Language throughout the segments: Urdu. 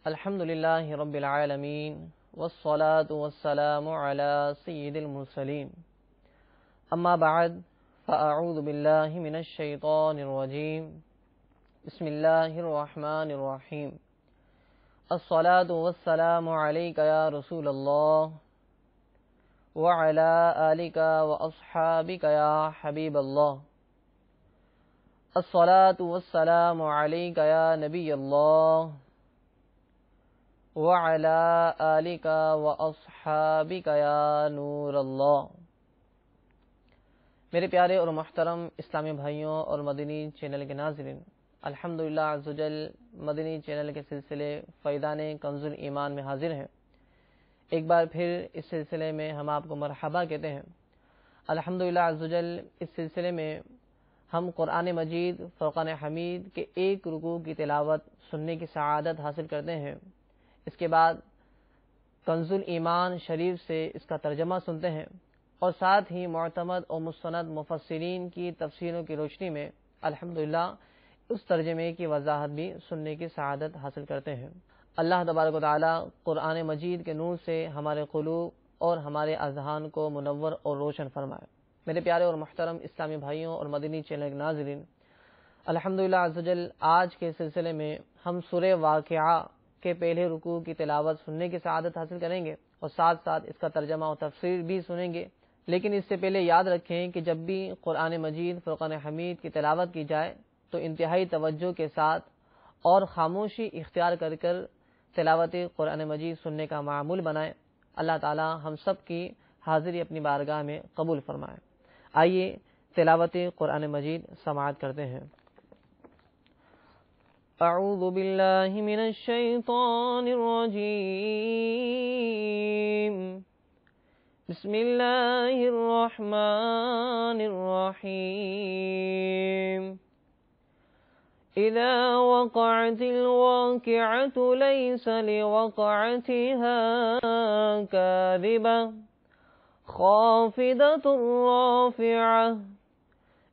الحمد لله رب العالمين والصلاة والسلام على سيد المرسلين أما بعد فأعوذ بالله من الشيطان الرجيم بسم الله الرحمن الرحيم الصلاة والسلام عليك يا رسول الله وعلى آلك وأصحابك يا حبيب الله الصلاة والسلام عليك يا نبي الله وعلى آلك وأصحابك يا نور اللہ۔ میرے پیارے اور محترم اسلامی بھائیوں اور مدنی چینل کے ناظرین، الحمدللہ عز و جل مدنی چینل کے سلسلے فیضان کنز ایمان میں حاضر ہیں۔ ایک بار پھر اس سلسلے میں ہم آپ کو مرحبا کہتے ہیں۔ الحمدللہ عز و جل اس سلسلے میں ہم قرآن مجید فرقان حمید کے ایک رکوع کی تلاوت سننے کی سعادت حاصل کرتے ہیں۔ اس کے بعد کنز ایمان شریف سے اس کا ترجمہ سنتے ہیں اور ساتھ ہی معتمد اور مستند مفسرین کی تفسیروں کی روشنی میں الحمدللہ اس ترجمے کی وضاحت بھی سننے کی سعادت حاصل کرتے ہیں۔ اللہ تبارک و تعالی قرآن مجید کے نور سے ہمارے قلوب اور ہمارے اذہان کو منور اور روشن فرمائے۔ میرے پیارے اور محترم اسلامی بھائیوں اور مدنی چینل کے ناظرین، الحمدللہ عز و جل آج کے سلسلے میں ہم سورہ واقعہ کے پہلے رکوع کی تلاوت سننے کی سعادت حاصل کریں گے اور ساتھ ساتھ اس کا ترجمہ و تفسیر بھی سنیں گے۔ لیکن اس سے پہلے یاد رکھیں کہ جب بھی قرآن مجید فرقان حمید کی تلاوت کی جائے تو انتہائی توجہ کے ساتھ اور خاموشی اختیار کر تلاوت قرآن مجید سننے کا معمول بنائیں۔ اللہ تعالی ہم سب کی حاضری اپنی بارگاہ میں قبول فرمائے۔ آئیے تلاوت قرآن مجید سماعت کرتے ہیں۔ اعوذ باللہ من الشیطان الرجیم بسم اللہ الرحمن الرحیم اذا وقعت الواقعة ليس لوقعتها كاذبة خافضة رافعة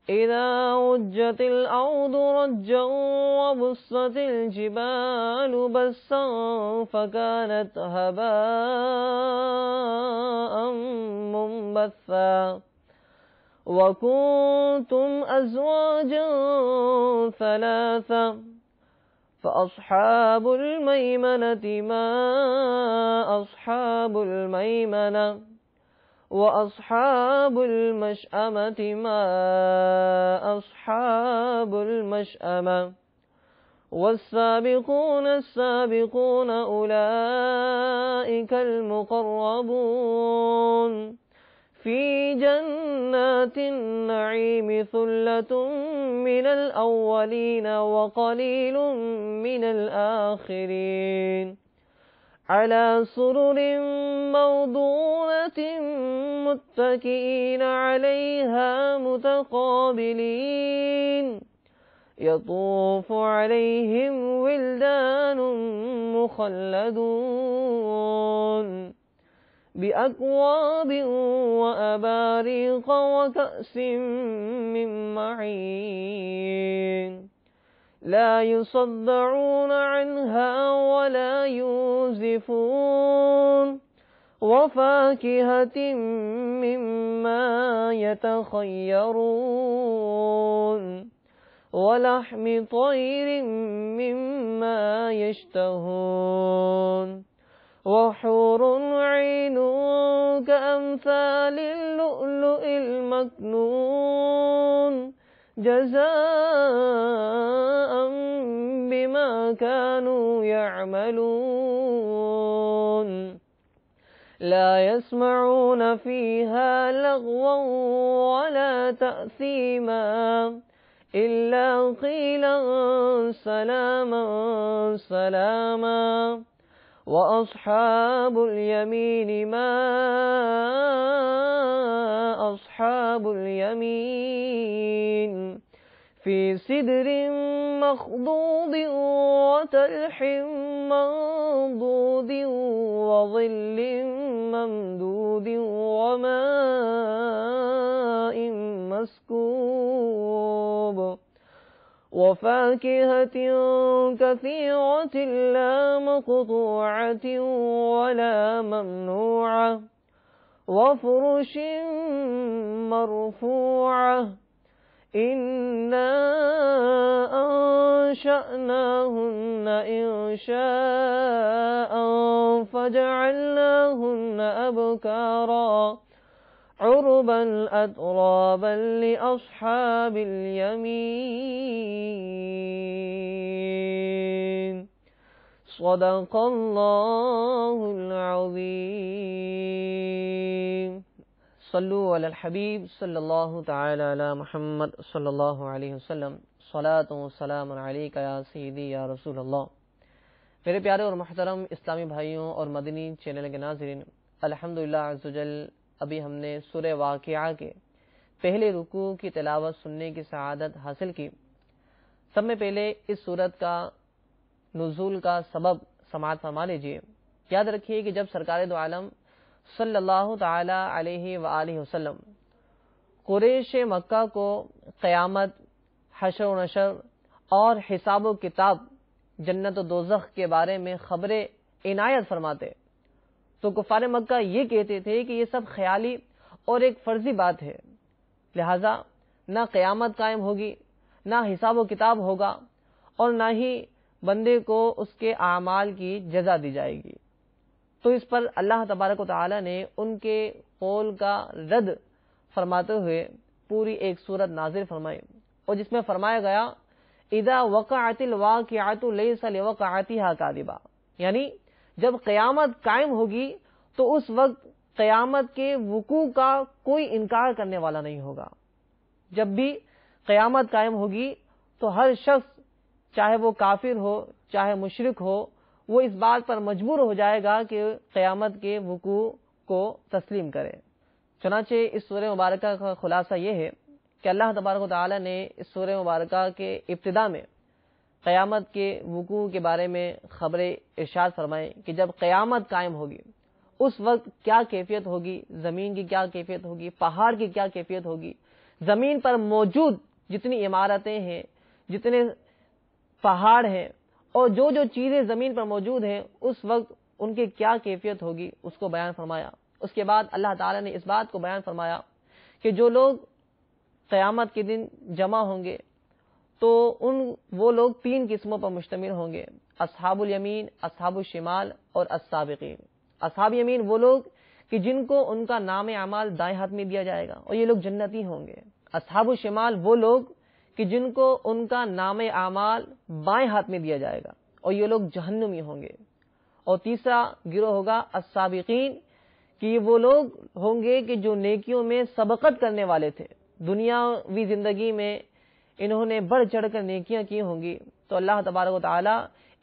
إذا رجت الأرض رجا وبست الجبال بسا فكانت هباء منبثا وكنتم أزواجا ثلاثا فأصحاب الميمنة ما أصحاب الميمنة وأصحاب المشأمة ما أصحاب المشأمة والسابقون السابقون أولئك المقربون في جنات النعيم ثلة من الأولين وقليل من الآخرين على سرر موضونة متكئين عليها متقابلين يطوف عليهم ولدان مخلدون بأكواب وأباريق وكأس من معين لا يصدعون عنها ولا ينزفون وفاكهة مما يتخيرون ولحم طير مما يشتهون وحور عين كأمثال اللؤلؤ المكنون جزاء بما كانوا يعملون لا يسمعون فيها لغوا ولا تأثيما إلا قيلا سلاما سلاما وأصحاب اليمين ما أصحاب اليمين في سدر مخضود وتلح منضود وظل ممدود وماء مسكوب وفاكهة كثيرة لا مقطوعة ولا ممنوعة وفرش مرفوعة إنا أنشأناهن إنشاء فجعلناهن أبكارا عربا أترابا لأصحاب اليمين صدق الله العظيم صلو علی الحبیب صلی اللہ تعالی علی محمد صلی اللہ علیہ وسلم صلاۃ و سلام علیک یا سیدی یا رسول اللہ۔ میرے پیارے اور محترم اسلامی بھائیوں اور مدنی چینل کے ناظرین، الحمدللہ عز و جل ابھی ہم نے سورہ واقعہ کے پہلے رکوع کی تلاوت سننے کی سعادت حاصل کی۔ سب میں پہلے اس سورت کا نزول کا سبب سماعت فرما لیجیے۔ یاد رکھیے کہ جب سرکار دو عالم صلی اللہ تعالی علیہ وآلہ وسلم قریش مکہ کو قیامت، حشر و نشر اور حساب و کتاب، جنت و دوزخ کے بارے میں خبریں عنایت فرماتے تو کفار مکہ یہ کہتے تھے کہ یہ سب خیالی اور ایک فرضی بات ہے، لہذا نہ قیامت قائم ہوگی، نہ حساب و کتاب ہوگا، اور نہ ہی بندے کو اس کے اعمال کی جزا دی جائے گی۔ تو اس پر اللہ تبارک و تعالی نے ان کے قول کا رد فرماتے ہوئے پوری ایک سورت نازل فرمائی، اور جس میں فرمایا گیا اذا وقعت الواقعۃ لیس لوقعتها کاذبہ، یعنی جب قیامت قائم ہوگی تو اس وقت قیامت کے وقوع کا کوئی انکار کرنے والا نہیں ہوگا۔ جب بھی قیامت قائم ہوگی تو ہر شخص، چاہے وہ کافر ہو چاہے مشرک ہو، وہ اس بات پر مجبور ہو جائے گا کہ قیامت کے وقوع کو تسلیم کرے۔ چنانچہ اس سورہ مبارکہ کا خلاصہ یہ ہے کہ اللہ تبارک و تعالی نے اس سورہ مبارکہ کے ابتدا میں قیامت کے وقوع کے بارے میں خبریں ارشاد فرمائیں کہ جب قیامت قائم ہوگی اس وقت کیا کیفیت ہوگی، زمین کی کیا کیفیت ہوگی، پہاڑ کی کیا کیفیت ہوگی، زمین پر موجود جتنی عمارتیں ہیں، جتنے پہاڑ ہیں، اور جو چیزیں زمین پر موجود ہیں اس وقت ان کی کیا کیفیت ہوگی، اس کو بیان فرمایا۔ اس کے بعد اللہ تعالی نے اس بات کو بیان فرمایا کہ جو لوگ قیامت کے دن جمع ہوں گے تو وہ لوگ 3 قسموں پر مشتمل ہوں گے: اصحاب الیمین، اصحاب الشمال اور السابقین۔ اصحاب یمین وہ لوگ کہ جن کو ان کا نام اعمال دائیں ہاتھ میں دیا جائے گا اور یہ لوگ جنتی ہوں گے۔ اصحاب الشمال وہ لوگ کہ جن کو ان کا نام اعمال بائیں ہاتھ میں دیا جائے گا اور یہ لوگ جہنمی ہوں گے۔ اور تیسرا گروہ ہوگا السابقین، کہ وہ لوگ ہوں گے کہ جو نیکیوں میں سبقت کرنے والے تھے، دنیاوی زندگی میں انہوں نے بڑھ چڑھ کر نیکیاں کی ہوں گی، تو اللہ تبارک و تعالی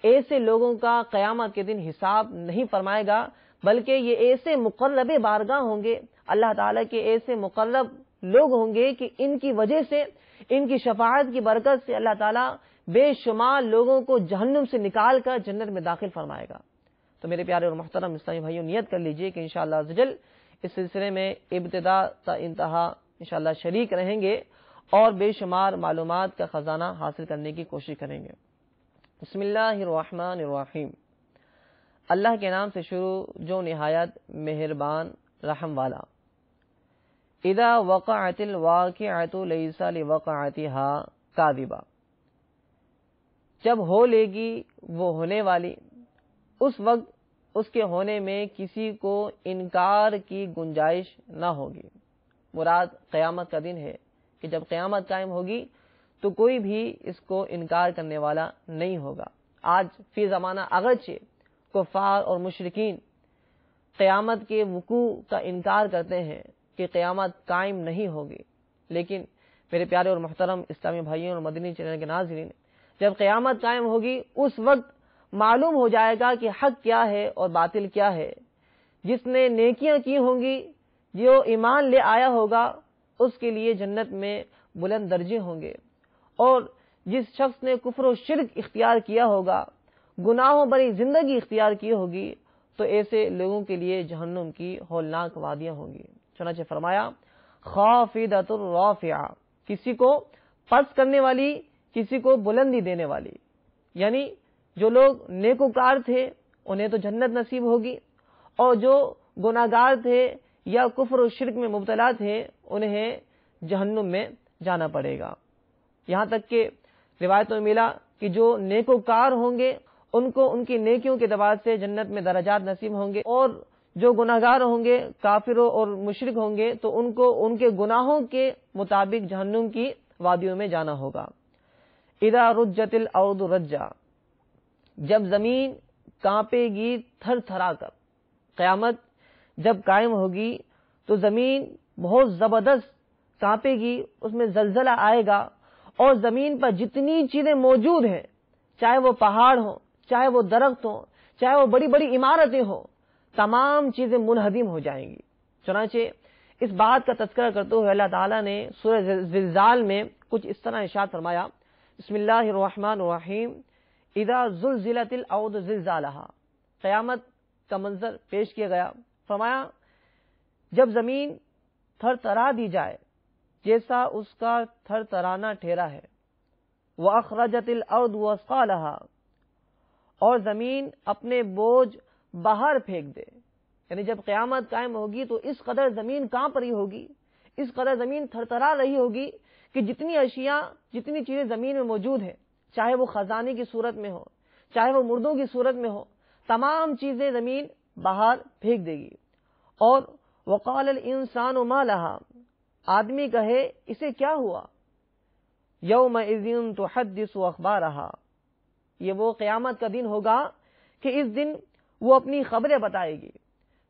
ایسے لوگوں کا قیامت کے دن حساب نہیں فرمائے گا، بلکہ یہ ایسے مقرب بارگاہ ہوں گے، اللہ تعالی کے ایسے مقرب لوگ ہوں گے کہ ان کی وجہ سے، ان کی شفاعت کی برکت سے اللہ تعالیٰ بے شمار لوگوں کو جہنم سے نکال کر جنت میں داخل فرمائے گا۔ تو میرے پیارے اور محترم اسلامی بھائیوں، نیت کر لیجئے کہ انشاءاللہ عز و جل اس سلسلے میں ابتدا تا انتہا انشاءاللہ شریک رہیں گے اور بے شمار معلومات کا خزانہ حاصل کرنے کی کوشش کریں گے۔ بسم اللہ الرحمن الرحیم، اللہ کے نام سے شروع جو نہایت مہربان رحم والا۔ اذا وقعت الواقعۃ لیس لوقعتها کاذبہ، جب ہو لے گی وہ ہونے والی، اس وقت اس کے ہونے میں کسی کو انکار کی گنجائش نہ ہوگی۔ مراد قیامت کا دن ہے کہ جب قیامت قائم ہوگی تو کوئی بھی اس کو انکار کرنے والا نہیں ہوگا۔ آج فی زمانہ اگرچہ کفار اور مشرکین قیامت کے وقوع کا انکار کرتے ہیں کہ قیامت قائم نہیں ہوگی، لیکن میرے پیارے اور محترم اسلامی بھائیوں اور مدنی چینل کے ناظرین، جب قیامت قائم ہوگی اس وقت معلوم ہو جائے گا کہ حق کیا ہے اور باطل کیا ہے۔ جس نے نیکیاں کی ہوں گی، جو ایمان لے آیا ہوگا، اس کے لیے جنت میں بلند درجے ہوں گے، اور جس شخص نے کفر و شرک اختیار کیا ہوگا، گناہوں بری زندگی اختیار کی ہوگی، تو ایسے لوگوں کے لیے جہنم کی ہولناک وادیاں ہوں گی۔ چنانچہ فرمایا خافضۃ الرافعہ، کسی کو پست کرنے والی، کسی کو بلندی دینے والی، یعنی جو لوگ نیکوکار تھے انہیں تو جنت نصیب ہوگی، اور جو گناہگار تھے یا کفر و شرک میں مبتلا تھے انہیں جہنم میں جانا پڑے گا۔ یہاں تک کہ روایت میں ملا کہ جو نیکوکار ہوں گے ان کو ان کی نیکیوں کے اعتبار سے جنت میں درجات نصیب ہوں گے، اور جو گناہگار ہوں گے، کافروں اور مشرک ہوں گے، تو ان کو ان کے گناہوں کے مطابق جہنم کی وادیوں میں جانا ہوگا۔ اذا رجت الارض رجا، جب زمین کانپے گی تھر تھرا کر، قیامت جب قائم ہوگی تو زمین بہت زبردست کانپے گی، اس میں زلزلہ آئے گا، اور زمین پر جتنی چیزیں موجود ہیں، چاہے وہ پہاڑ ہوں، چاہے وہ درخت ہوں، چاہے وہ بڑی بڑی عمارتیں ہوں، تمام چیزیں منہدم ہو جائیں گی۔ چنانچہ اس بات کا تذکرہ کرتے ہوئے اللہ تعالیٰ نے سورہ زلزال میں کچھ اس طرح ارشاد فرمایا، بسم اللہ الرحمن الرحیم، اذا زلزلت الارض زلزالہا، قیامت کا منظر پیش کیا گیا، فرمایا جب زمین تھر تھرا دی جائے جیسا اس کا تھر ترانا ٹھہرا ہے، وَأَخْرَجَتِ الْأَرْضُ وَأَثْقَالَهَا، اور زمین اپنے بوجھ باہر پھینک دے، یعنی جب قیامت قائم ہوگی تو اس قدر زمین کانپ رہی ہوگی، اس قدر زمین تھر تھرا رہی ہوگی کہ جتنی اشیاء، جتنی چیزیں زمین میں موجود ہیں، چاہے وہ خزانے کی صورت میں ہو، چاہے وہ مردوں کی صورت میں ہو، تمام چیزیں زمین باہر پھینک دے گی۔ اور وَقَالَ الْإِنسَانُ مَا لَهَا، آدمی کہے اسے کیا ہوا، یومئذ تحدث اخبارها، یہ وہ قیامت کا دن ہوگا کہ اس دن وہ اپنی خبریں بتائے گی،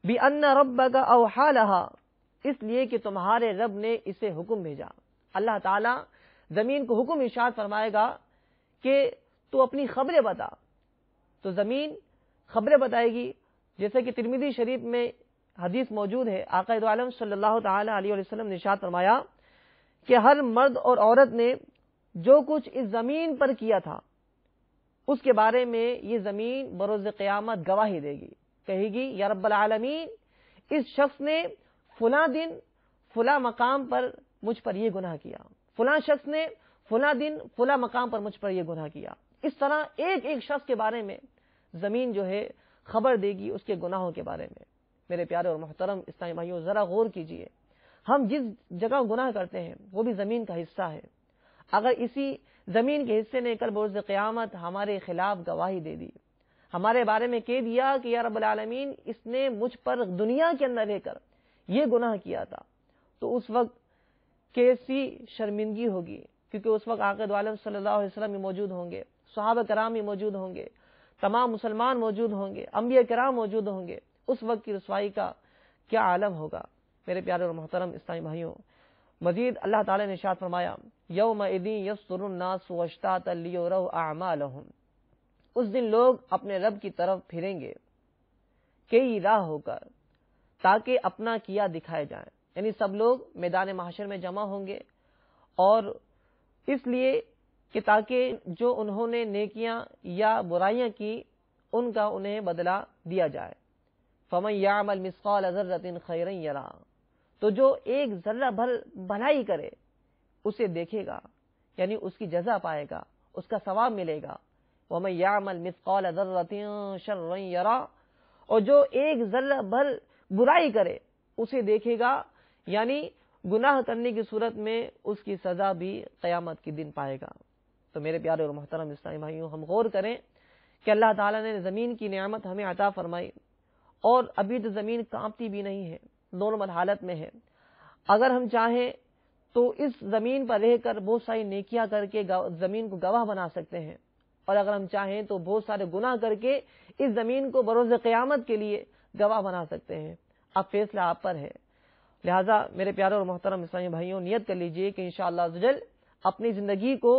بِأَنَّ رَبَّكَ أَوْحَىٰ لَهَا، اس لیے کہ تمہارے رب نے اسے حکم بھیجا۔ اللہ تعالیٰ زمین کو حکم ارشاد فرمائے گا کہ تو اپنی خبریں بتا، تو زمین خبریں بتائے گی، جیسے کہ ترمذی شریف میں حدیث موجود ہے، آقا دو عالم صلی اللہ تعالی علیہ وسلم نے ارشاد فرمایا کہ ہر مرد اور عورت نے جو کچھ اس زمین پر کیا تھا اس کے بارے میں یہ زمین بروز قیامت گواہی دے گی، کہے گی یا رب العالمین، اس شخص نے فلاں دن فلاں مقام پر مجھ پر یہ گناہ کیا، فلاں شخص نے فلاں دن فلاں مقام پر مجھ پر یہ گناہ کیا۔ اس طرح ایک ایک شخص کے بارے میں زمین جو ہے خبر دے گی اس کے گناہوں کے بارے میں۔ میرے پیارے اور محترم اسلامی بھائیوں، ذرا غور کیجئے، ہم جس جگہ گناہ کرتے ہیں وہ بھی زمین کا حصہ ہے۔ اگر اسی زمین کے حصے نے کل بروز قیامت ہمارے خلاف گواہی دے دی، ہمارے بارے میں کہہ دیا کہ یا رب العالمین، اس نے مجھ پر دنیا کے اندر رہ کر یہ گناہ کیا تھا، تو اس وقت کیسی شرمندگی ہوگی، کیونکہ اس وقت آقا دو عالم صلی اللہ علیہ وسلم بھی موجود ہوں گے، صحابہ کرام بھی موجود ہوں گے، تمام مسلمان موجود ہوں گے، انبیاء کرام موجود ہوں گے۔ اس وقت کی رسوائی کا کیا عالم ہوگا۔ میرے پیارے اور محترم اسلامی بھائیوں، مزید اللہ تعالی نے ارشاد فرمایا یومئذ یصدر الناس اشتاتا لیروا اعمالهم، اس دن لوگ اپنے رب کی طرف پھریں گے کئی راہ ہو کر تاکہ اپنا کیا دکھائے جائیں، یعنی سب لوگ میدان محشر میں جمع ہوں گے، اور اس لیے کہ تاکہ جو انہوں نے نیکیاں یا برائیاں کی ان کا انہیں بدلہ دیا جائے۔ فَمَن يَعْمَلْ مِثْقَالَ ذَرَّةٍ خَيْرًا يَرَهُ، تو جو ایک ذرہ بھر بھلائی کرے اسے دیکھے گا، یعنی اس کی جزا پائے گا، اس کا ثواب ملے گا۔ وَمَن يَعْمَلْ مِثْقَالَ ذَرَّةٍ شَرًّا يَرَهُ، اور جو ایک ذرہ بھر برائی کرے اسے دیکھے گا، یعنی گناہ کرنے کی صورت میں اس کی سزا بھی قیامت کے دن پائے گا۔ تو میرے پیارے اور محترم اسلامی بھائیوں، ہم غور کریں کہ اللہ تعالیٰ نے زمین کی نعمت ہمیں عطا فرمائی، اور ابھی تو زمین کانپتی بھی نہیں ہے، نارمل حالت میں ہے۔ اگر ہم چاہیں تو اس زمین پر رہ کر بہت ساری نیکیاں کر کے زمین کو گواہ بنا سکتے ہیں، اور اگر ہم چاہیں تو بہت سارے گناہ کر کے اس زمین کو بروز قیامت کے لیے گواہ بنا سکتے ہیں۔ اب فیصلہ آپ پر ہے۔ لہٰذا میرے پیارے اور محترم اسلامی بھائیوں، نیت کر لیجئے کہ انشاءاللہ عز و جل اپنی زندگی کو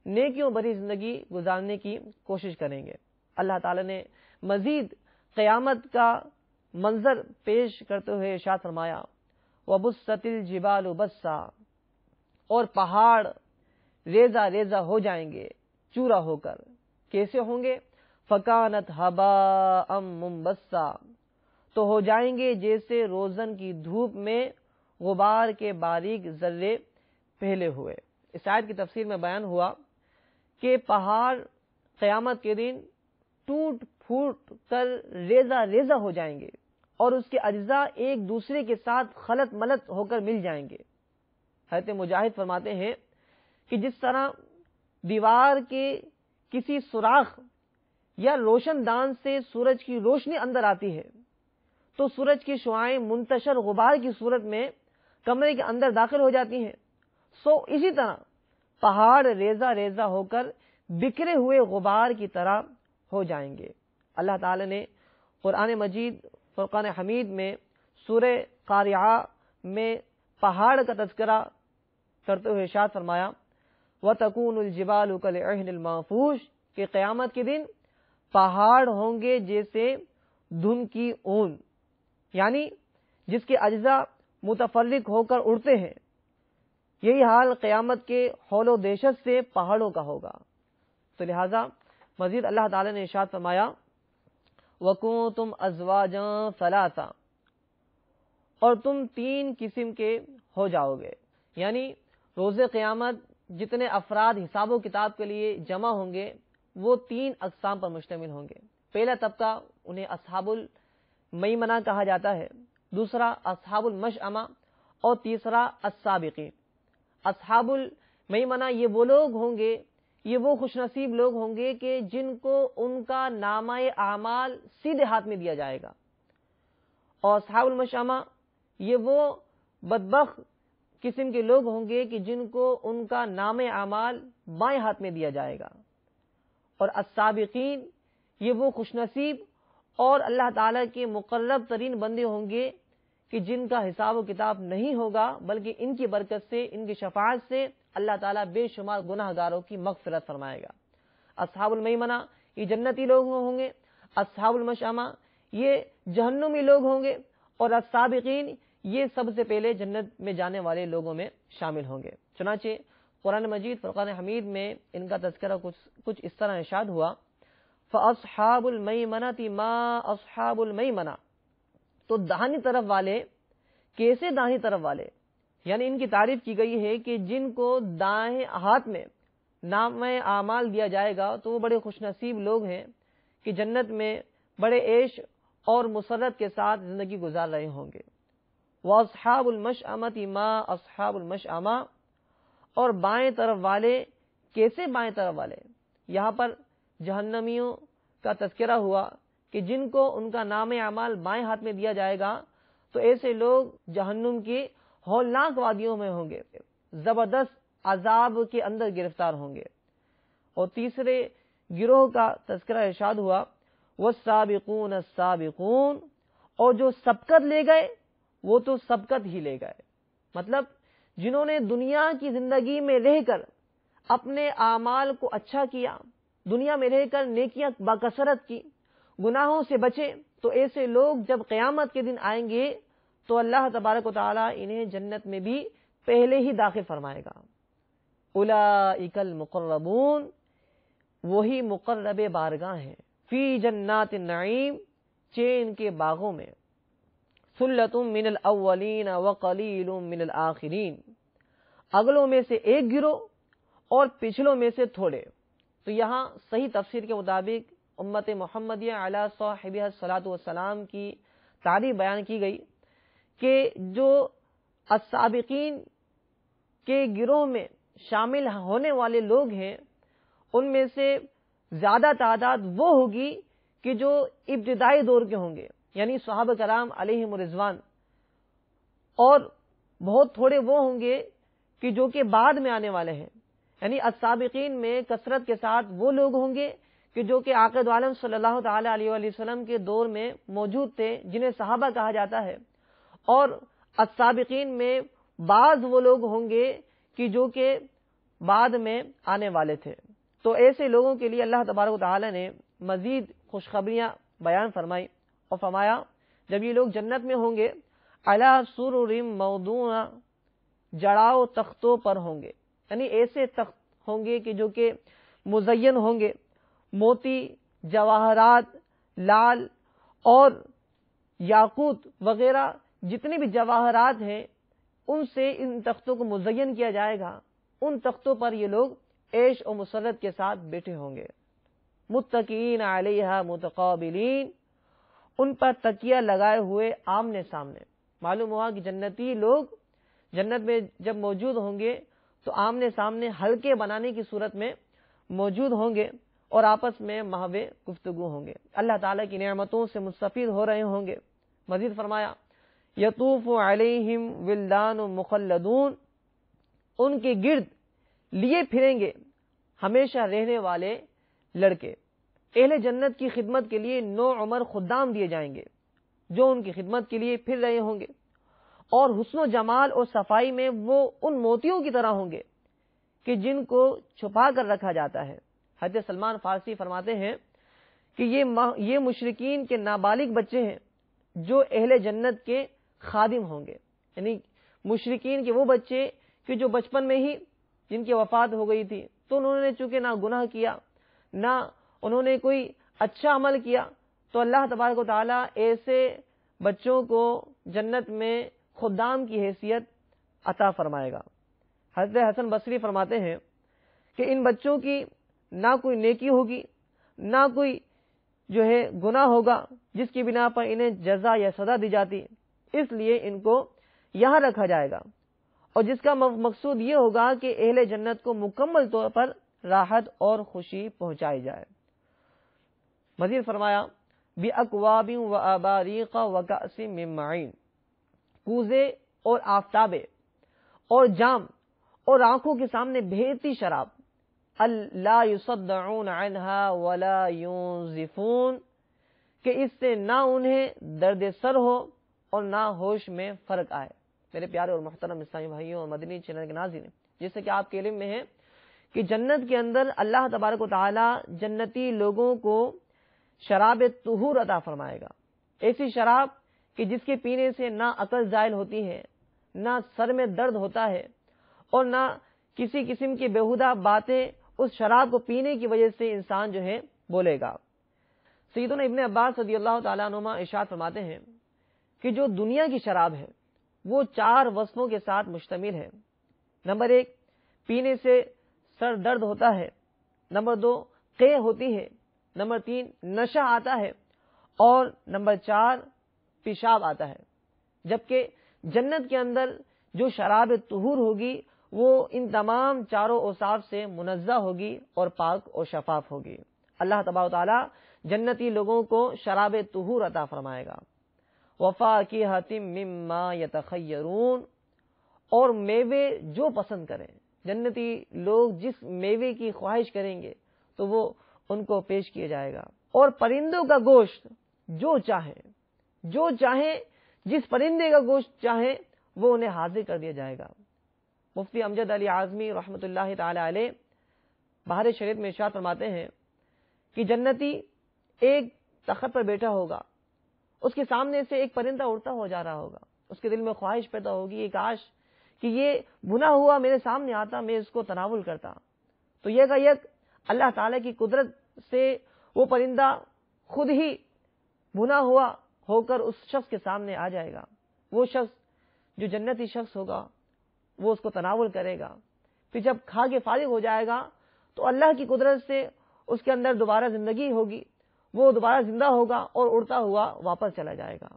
نیکیوں بھری زندگی گزارنے کی کوشش کریں گے۔ اللہ تعالی نے مزید قیامت کا منظر پیش کرتے ہوئے ارشاد فرمایا وَبُسَّتِ الْجِبَالُ بَسًّا، اور پہاڑ ریزہ ریزہ ہو جائیں گے چورا ہو کر۔ کیسے ہوں گے؟ فَكَانَتْ هَبَاءً مُنبَثًّا، تو ہو جائیں گے جیسے روزن کی دھوپ میں غبار کے باریک ذرے پھیلے ہوئے۔ اس آیت کی تفسیر میں بیان ہوا کہ پہاڑ قیامت کے دن ٹوٹ پھوٹ کر ریزہ ریزہ ہو جائیں گے اور اس کے اجزاء ایک دوسرے کے ساتھ خلط ملط ہو کر مل جائیں گے۔ حضرت مجاہد فرماتے ہیں کہ جس طرح دیوار کے کسی سوراخ یا روشن دان سے سورج کی روشنی اندر آتی ہے تو سورج کی شعاعیں منتشر غبار کی صورت میں کمرے کے اندر داخل ہو جاتی ہیں، اسی طرح پہاڑ ریزہ ریزہ ہو کر بکھرے ہوئے غبار کی طرح ہو جائیں گے۔ اللہ تعالی نے قرآن مجید فرقان حمید میں سورہ قاریعہ میں پہاڑ کا تذکرہ کرتے ہوئے ارشاد فرمایا وَتَكُونُ الْجِبَالُ كَالْعِهْنِ الْمَنفُوشِ کہ قیامت کے دن پہاڑ ہوں گے جیسے دھن کی اون، یعنی جس کے اجزاء متفرق ہو کر اڑتے ہیں، یہی حال قیامت کے ہول و دہشت سے پہاڑوں کا ہوگا۔ تو لہذا مزید اللہ تعالی نے ارشاد فرمایا وَكُنتُمْ أَزْوَاجًا ثَلَاثًا اور تم 3 قسم کے ہو جاؤ گے، یعنی روز قیامت جتنے افراد حساب و کتاب کے لیے جمع ہوں گے وہ 3 اقسام پر مشتمل ہوں گے۔ پہلا طبقہ انہیں اصحاب المیمنہ کہا جاتا ہے، دوسرا اصحاب المشأمہ اور تیسرا السابقین۔ اصحاب المیمنہ یہ وہ لوگ ہوں گے، یہ وہ خوش نصیب لوگ ہوں گے کہ جن کو ان کا نامہ اعمال سیدھے ہاتھ میں دیا جائے گا، اور اصحاب المشأمہ یہ وہ بدبخت قسم کے لوگ ہوں گے کہ جن کو ان کا نامہ اعمال بائیں ہاتھ میں دیا جائے گا، اور السابقین یہ وہ خوش نصیب اور اللہ تعالیٰ کے مقرب ترین بندے ہوں گے کہ جن کا حساب و کتاب نہیں ہوگا، بلکہ ان کی برکت سے، ان کی شفاعت سے اللہ تعالیٰ بے شمار گناہ گاروں کی مغفرت فرمائے گا۔ اصحاب المیمنہ یہ جنتی لوگ ہوں گے، اصحاب المشأمہ یہ جہنمی لوگ ہوں گے، اور السابقین یہ سب سے پہلے جنت میں جانے والے لوگوں میں شامل ہوں گے۔ چنانچہ قرآن مجید فرقان حمید میں ان کا تذکرہ کچھ اس طرح ارشاد ہوا فَأَصْحَابُ الْمَيْمَنَةِ مَا أَصْحَابُ الْمَيْمَنَةِ تو داہنی طرف والے کیسے داہنی طرف والے، یعنی ان کی تعریف کی گئی ہے کہ جن کو دائیں ہاتھ میں نام اعمال دیا جائے گا تو وہ بڑے خوش نصیب لوگ ہیں کہ جنت میں بڑے عیش اور مسرت کے ساتھ زندگی گزار رہے ہوں گے۔ وَأَصْحَابُ الْمَشْأَمَةِ مَا أَصْحَابُ الْمَشْأَمَةِ اور بائیں طرف والے کیسے بائیں طرف والے، یہاں پر جہنمیوں کا تذکرہ ہوا کہ جن کو ان کا نام اعمال بائیں ہاتھ میں دیا جائے گا تو ایسے لوگ جہنم کی ہولناک وادیوں میں ہوں گے، زبردست عذاب کے اندر گرفتار ہوں گے۔ اور تیسرے گروہ کا تذکرہ ارشاد ہوا وَالسَّابِقُونَ السَّابِقُونَ اور جو سبقت لے گئے وہ تو سبقت ہی لے گئے، مطلب جنہوں نے دنیا کی زندگی میں رہ کر اپنے اعمال کو اچھا کیا، دنیا میں رہ کر نیکیاں باکثرت کی، گناہوں سے بچے، تو ایسے لوگ جب قیامت کے دن آئیں گے تو اللہ تبارک و تعالیٰ انہیں جنت میں بھی پہلے ہی داخل فرمائے گا۔ اولئک المقربون وہی مقرب بارگاہ ہیں، فی جنات النعیم چین کے باغوں میں، ثلۃ من الاولین وقلیل من الآخرین اگلوں میں سے ایک گروہ اور پچھلوں میں سے تھوڑے۔ تو یہاں صحیح تفسیر کے مطابق امت محمدیہ علی صاحبہ الصلاۃ والسلام کی تعریف بیان کی گئی کہ جو السابقین کے گروہ میں شامل ہونے والے لوگ ہیں ان میں سے زیادہ تعداد وہ ہوگی کہ جو ابتدائی دور کے ہوں گے، یعنی صحابہ کرام علیہم رضوان، اور بہت تھوڑے وہ ہوں گے کہ جو کہ بعد میں آنے والے ہیں، یعنی السابقین میں کثرت کے ساتھ وہ لوگ ہوں گے کہ جو کہ عاقد عالم صلی اللہ تعالی علیہ وآلہ وسلم کے دور میں موجود تھے، جنہیں صحابہ کہا جاتا ہے، اور السابقین میں بعض وہ لوگ ہوں گے کہ جو کہ بعد میں آنے والے تھے۔ تو ایسے لوگوں کے لیے اللہ تبارک و تعالی نے مزید خوشخبریاں بیان فرمائی اور فرمایا جب یہ لوگ جنت میں ہوں گے علی سرر موضونہ جڑاؤ تختوں پر ہوں گے، یعنی ایسے تخت ہوں گے کہ جو کہ مزین ہوں گے، موتی، جواہرات، لال اور یاقوت وغیرہ جتنے بھی جواہرات ہیں ان سے ان تختوں کو مزین کیا جائے گا، ان تختوں پر یہ لوگ عیش و مسرت کے ساتھ بیٹھے ہوں گے. متکئین علیہا متقابلین، ان پر تکیہ لگائے ہوئے آمنے سامنے. معلوم ہوا کہ جنتی لوگ جنت میں جب موجود ہوں گے تو آمنے سامنے حلقے بنانے کی صورت میں موجود ہوں گے اور آپس میں محو گفتگو ہوں گے، اللہ تعالیٰ کی نعمتوں سے مستفید ہو رہے ہوں گے. مزید فرمایا یطوف علیہم ولدان مخلدون، ان کے گرد لیے پھریں گے ہمیشہ رہنے والے لڑکے. اہل جنت کی خدمت کے لیے 9 عمر خدام دیے جائیں گے جو ان کی خدمت کے لیے پھر رہے ہوں گے، اور حسن و جمال اور صفائی میں وہ ان موتیوں کی طرح ہوں گے کہ جن کو چھپا کر رکھا جاتا ہے. حضرت سلمان فارسی فرماتے ہیں کہ یہ مشرکین کے نابالغ بچے ہیں جو اہل جنت کے خادم ہوں گے. یعنی مشرکین کے وہ بچے کہ جو بچپن میں ہی جن کی وفات ہو گئی تھی، تو انہوں نے چونکہ نہ گناہ کیا نہ انہوں نے کوئی اچھا عمل کیا، تو اللہ تبارک و تعالیٰ ایسے بچوں کو جنت میں خدام کی حیثیت عطا فرمائے گا. حضرت حسن بصری فرماتے ہیں کہ ان بچوں کی نہ کوئی نیکی ہوگی نہ کوئی جو ہے گناہ ہوگا جس کی بنا پر انہیں جزا یا سزا دی جاتی، اس لیے ان کو یہاں رکھا جائے گا، اور جس کا مقصود یہ ہوگا کہ اہل جنت کو مکمل طور پر راحت اور خوشی پہنچائی جائے. مزید فرمایا بِأَكْوَابٍ وَأَبَارِيقَ وَكَأْسٍ مِّن مَّعِينٍ، کوزے اور آفتابے اور جام اور آنکھوں کے سامنے بہتی شراب. لا يصدعون عنها ولا ينزفون، کہ اس سے نہ انہیں درد سر ہو اور نہ ہوش میں فرق آئے. میرے پیارے اور محترم اسلامی بھائیوں اور مدنی چینل کے ناظرین، جیسے کہ آپ کے علم میں ہے کہ جنت کے اندر اللہ تبارک و تعالی جنتی لوگوں کو شراب طہور عطا فرمائے گا. ایسی شراب کہ جس کے پینے سے نہ عقل زائل ہوتی ہے، نہ سر میں درد ہوتا ہے، اور نہ کسی قسم کی بیہودہ باتیں اس شراب کو پینے کی وجہ سے انسان جو ہے بولے گا. سیدنا ابن عباس رضی اللہ تعالیٰ عنہما ارشاد فرماتے ہیں کہ جو دنیا کی شراب ہے وہ 4 وصفوں کے ساتھ مشتمل ہے. نمبر 1، پینے سے سر درد ہوتا ہے. نمبر 2، قے ہوتی ہے. نمبر 3، نشہ آتا ہے. اور نمبر 4، پیشاب آتا ہے. جبکہ جنت کے اندر جو شراب طہور ہوگی وہ ان تمام 4 اوصاف سے منزہ ہوگی اور پاک اور شفاف ہوگی. اللہ تبارک و تعالی جنتی لوگوں کو شراب طہور عطا فرمائے گا. وفاکہۃ مما یتخیرون، اور میوے جو پسند کریں. جنتی لوگ جس میوے کی خواہش کریں گے تو وہ ان کو پیش کیا جائے گا. اور پرندوں کا گوشت جو چاہیں جس پرندے کا گوشت چاہیں وہ انہیں حاضر کر دیا جائے گا. مفتی امجد علی اعظمی رحمۃ اللہ تعالی علیہ بہار شریعت میں ارشاد فرماتے ہیں کہ جنتی ایک تخت پر بیٹھا ہوگا، اس کے سامنے سے ایک پرندہ اڑتا ہو جا رہا ہوگا. اس کے دل میں خواہش پیدا ہوگی کہ کاش کہ یہ بنا ہوا میرے سامنے آتا، میں اس کو تناول کرتا. تو یک اللہ تعالی کی قدرت سے وہ پرندہ خود ہی بنا ہوا ہو کر اس شخص کے سامنے آ جائے گا. وہ شخص جو جنتی شخص ہوگا وہ اس کو تناول کرے گا. پھر جب کھا کے فارغ ہو جائے گا تو اللہ کی قدرت سے اس کے اندر دوبارہ زندگی ہوگی، وہ دوبارہ زندہ ہوگا اور اڑتا ہوا واپس چلا جائے گا.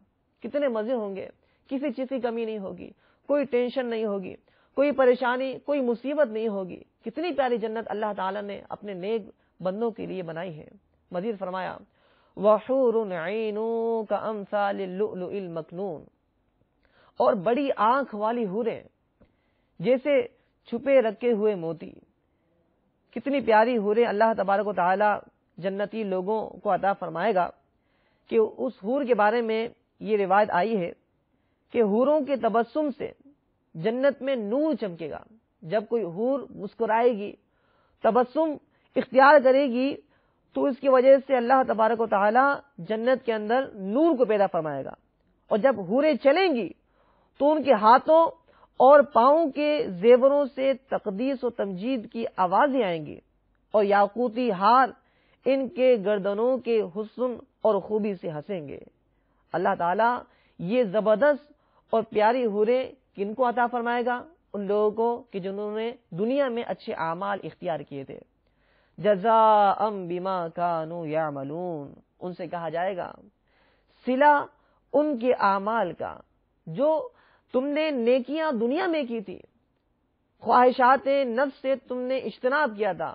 کتنے مزے ہوں گے، کسی چیز کی کمی نہیں ہوگی، کوئی ٹینشن نہیں ہوگی، کوئی پریشانی، کوئی مصیبت نہیں ہوگی. کتنی پیاری جنت اللہ تعالیٰ نے اپنے نیک بندوں کے لیے بنائی ہے. مزید فرمایا وَحُورٌ عِينٌ كَأَمْثَالِ اللُّؤْلُؤِ الْمَكْنُونِ، اور بڑی آنکھ والی حوریں جیسے چھپے رکھے ہوئے موتی. کتنی پیاری حوریں اللہ تبارک و تعالی جنتی لوگوں کو عطا فرمائے گا کہ اس حور کے بارے میں یہ روایت آئی ہے کہ حوروں کے تبسم سے جنت میں نور چمکے گا. جب کوئی حور مسکرائے گی، تبسم اختیار کرے گی، تو اس کی وجہ سے اللہ تبارک و تعالی جنت کے اندر نور کو پیدا فرمائے گا. اور جب حوریں چلیں گی تو ان کے ہاتھوں اور پاؤں کے زیوروں سے تقدیس و تمجید کی آوازیں آئیں گی، اور یاقوتی ہار ان کے گردنوں کے حسن اور خوبی سے ہنسیں گے. اللہ تعالیٰ یہ زبردست اور پیاری حوریں کن کو عطا فرمائے گا؟ ان لوگوں کو کہ جنہوں نے دنیا میں اچھے اعمال اختیار کیے تھے. جزاء بما كانوا يعملون، ان سے کہا جائے گا صلہ ان کے اعمال کا جو تم نے نیکیاں دنیا میں کی تھی، خواہشات نفس سے تم نے اجتناب کیا تھا،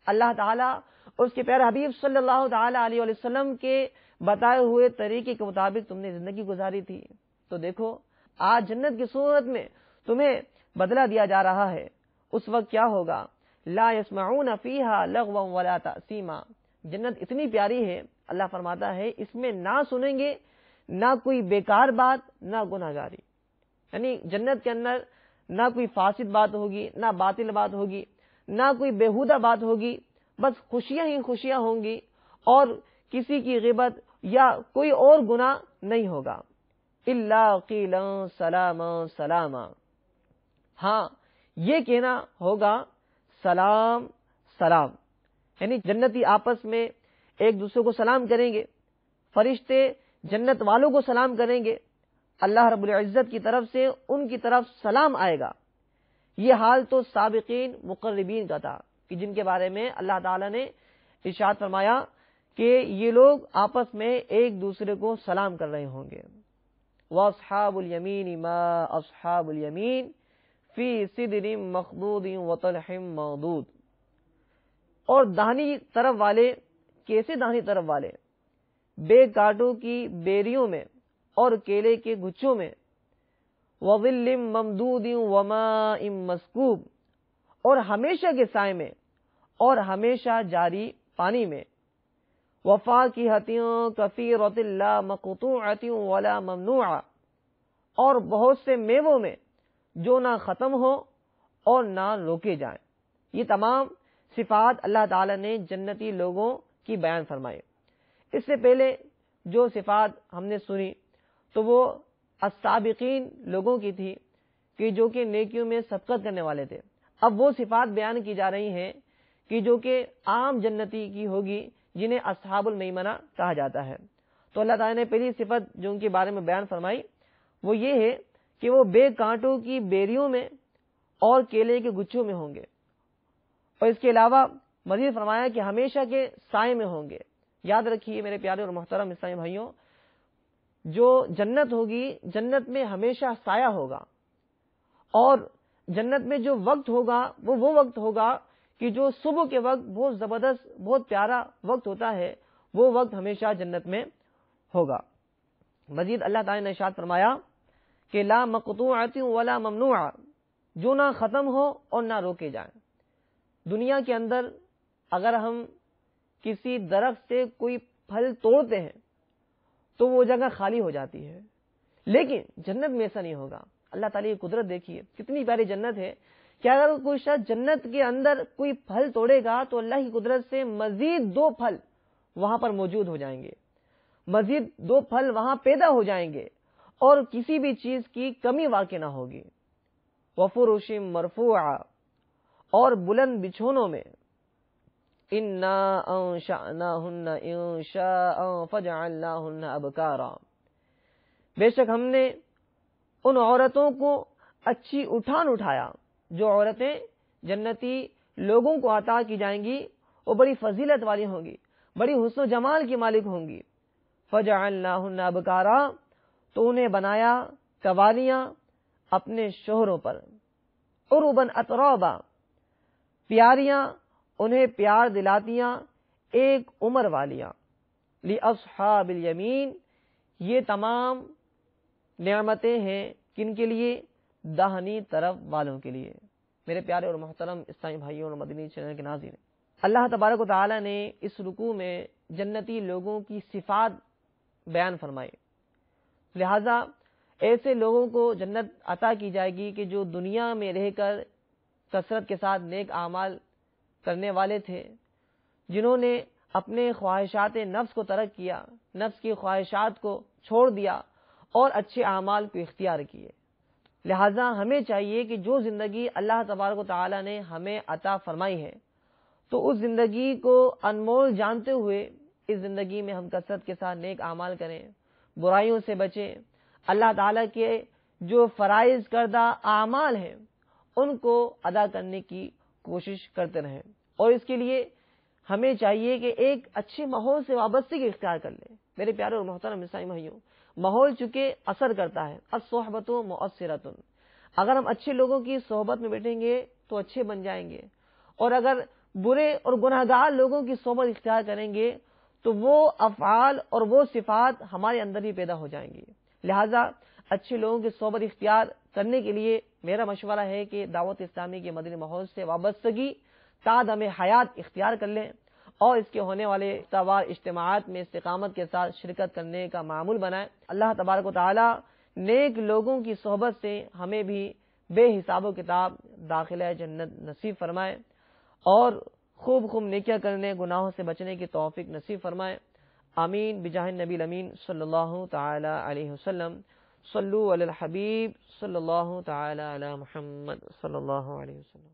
اللہ تعالیٰ اور اس کے پیارے حبیب صلی اللہ تعالی علیہ وسلم کے بتائے ہوئے طریقے کے مطابق تم نے زندگی گزاری تھی. تو دیکھو آج جنت کی صورت میں تمہیں بدلہ دیا جا رہا ہے. اس وقت کیا ہوگا؟ لا يسمعون فيها لغوا ولا تأثیما. جنت اتنی پیاری ہے، اللہ فرماتا ہے اس میں نہ سنیں گے نہ کوئی بیکار بات نہ گناہ گاری. یعنی جنت کے اندر نہ کوئی فاسد بات ہوگی، نہ باطل بات ہوگی، نہ کوئی بیہودہ بات ہوگی، بس خوشیاں ہی خوشیاں ہوں گی، اور کسی کی غیبت یا کوئی اور گناہ نہیں ہوگا. الا قیلا سلاما سلاما. ہاں یہ کہنا ہوگا سلام سلام. یعنی جنتی آپس میں ایک دوسرے کو سلام کریں گے، فرشتے جنت والوں کو سلام کریں گے، اللہ رب العزت کی طرف سے ان کی طرف سلام آئے گا. یہ حال تو سابقین مقربین کا تھا کہ جن کے بارے میں اللہ تعالیٰ نے ارشاد فرمایا کہ یہ لوگ آپس میں ایک دوسرے کو سلام کر رہے ہوں گے. وَأَصْحَابُ الْيَمِينِ مَا أَصْحَابُ الْيَمِينِ فِي سِدْرٍ مَخْضُودٍ وَطَلْحٍ مَنضُودٍ. اور داہنی طرف والے کیسے داہنی طرف والے؟ بے کانٹوں کی بیریوں میں اور کیلے کے گچھوں میں. وَظِلٍّ مَمْدُودٍ وَمَاءٍ مَسْكُوبٍ. اور ہمیشہ کے سائے میں اور ہمیشہ جاری پانی میں. وَفَاكِهَةٍ كَثِيرَةٍ لَا مَقْطُوعَةٍ وَلَا مَمْنُوعَةٍ. اور بہت سے میووں میں جو نہ ختم ہو اور نہ روکے جائیں. یہ تمام صفات اللہ تعالی نے جنتی لوگوں کی بیان فرمائے. اس سے پہلے جو صفات ہم نے سنی تو وہ السابقین لوگوں کی تھی کہ جو کہ نیکیوں میں سبقت کرنے والے تھے. اب وہ صفات بیان کی جا رہی ہیں کہ جو کہ عام جنتی کی ہوگی جنہیں اصحاب المیمنہ کہا جاتا ہے. تو اللہ تعالیٰ نے پہلی صفت جو ان کے بارے میں بیان فرمائی وہ یہ ہے کہ وہ بے کانٹوں کی بیریوں میں اور کیلے کے گچھوں میں ہوں گے. اور اس کے علاوہ مزید فرمایا کہ ہمیشہ کے سائے میں ہوں گے. یاد رکھیے میرے پیارے اور محترم اسلامی بھائیوں، جو جنت ہوگی جنت میں ہمیشہ سایہ ہوگا، اور جنت میں جو وقت ہوگا وہ وقت ہوگا کہ جو صبح کے وقت بہت زبردست بہت پیارا وقت ہوتا ہے، وہ وقت ہمیشہ جنت میں ہوگا. مزید اللہ تعالی نے ارشاد فرمایا کہ لا مقطوعۃ ولا ممنوعہ، جو نہ ختم ہو اور نہ روکے جائیں. دنیا کے اندر اگر ہم کسی درخت سے کوئی پھل توڑتے ہیں تو وہ جگہ خالی ہو جاتی ہے، لیکن جنت میں ایسا نہیں ہوگا. اللہ تعالیٰ کی قدرت دیکھیے کتنی پیاری جنت ہے کہ اگر کوئی شخص جنت کے اندر کوئی پھل توڑے گا تو اللہ کی قدرت سے مزید 2 پھل وہاں پر موجود ہو جائیں گے، مزید 2 پھل وہاں پیدا ہو جائیں گے، اور کسی بھی چیز کی کمی واقع نہ ہوگی. وفرش مرفوعہ، اور بلند بچھونوں میں. انا انشأناہن انشاء فجعلناہن ابکارا. بے شک ہم نے ان عورتوں کو اچھی اٹھان اٹھایا. جو عورتیں جنتی لوگوں کو عطا کی جائیں گی وہ بڑی فضیلت والی ہوں گی، بڑی حسن و جمال کی مالک ہوں گی. فجعلناہن ابکارا، تو انہیں بنایا قوالیاں اپنے شوہروں پر. عرباً اترابا، پیاریاں انہیں پیار دلاتیاں ایک عمر والیاں. لاصحاب الیمین، یہ تمام نعمتیں ہیں کن کے لیے؟ داہنی طرف والوں کے لیے. میرے پیارے اور محترم اسلامی بھائیوں اور مدنی چینل کے ناظرین، اللہ تبارک و تعالی نے اس رکوع میں جنتی لوگوں کی صفات بیان فرمائی. لہذا ایسے لوگوں کو جنت عطا کی جائے گی کہ جو دنیا میں رہ کر کثرت کے ساتھ نیک اعمال کرنے والے تھے، جنہوں نے اپنے خواہشات نفس کو ترک کیا، نفس کی خواہشات کو چھوڑ دیا اور اچھے اعمال کو اختیار کیے. لہذا ہمیں چاہیے کہ جو زندگی اللہ تبارک و تعالی نے ہمیں عطا فرمائی ہے تو اس زندگی کو انمول جانتے ہوئے اس زندگی میں ہم کثرت کے ساتھ نیک اعمال کریں، برائیوں سے بچیں. اللہ تعالیٰ کے جو فرائض کردہ اعمال ہیں ان کو ادا کرنے کی کوشش کرتے رہیں، اور اس کے لیے ہمیں چاہیے کہ ایک اچھے ماحول سے وابستگی اختیار کر لیں۔ میرے پیارے اور محترم اسلامی بھائیوں، ماحول چونکہ اثر کرتا ہے، الصحبۃ مؤثرۃ، اگر ہم اچھے لوگوں کی صحبت میں بیٹھیں گے تو اچھے بن جائیں گے، اور اگر برے اور گناہگار لوگوں کی صحبت اختیار کریں گے تو وہ افعال اور وہ صفات ہمارے اندر ہی پیدا ہو جائیں گی۔ لہذا اچھے لوگوں کی صحبت اختیار کرنے کے لیے میرا مشورہ ہے کہ دعوت اسلامی کے مدنی ماحول سے وابستگی تعدم حیات اختیار کر لیں، اور اس کے ہونے والے تہوار اجتماعات میں استقامت کے ساتھ شرکت کرنے کا معمول بنائیں۔ اللہ تبارک و تعالی نیک لوگوں کی صحبت سے ہمیں بھی بے حساب و کتاب داخلہ جنت نصیب فرمائے، اور خوب خوب نیکیاں کرنے، گناہوں سے بچنے کی توفیق نصیب فرمائے۔ آمین بجاہ النبی الامین صلی اللہ تعالی علیہ وسلم۔ صلو علی الحبیب صلی اللہ تعالی علی محمد صلی اللہ علیہ وسلم۔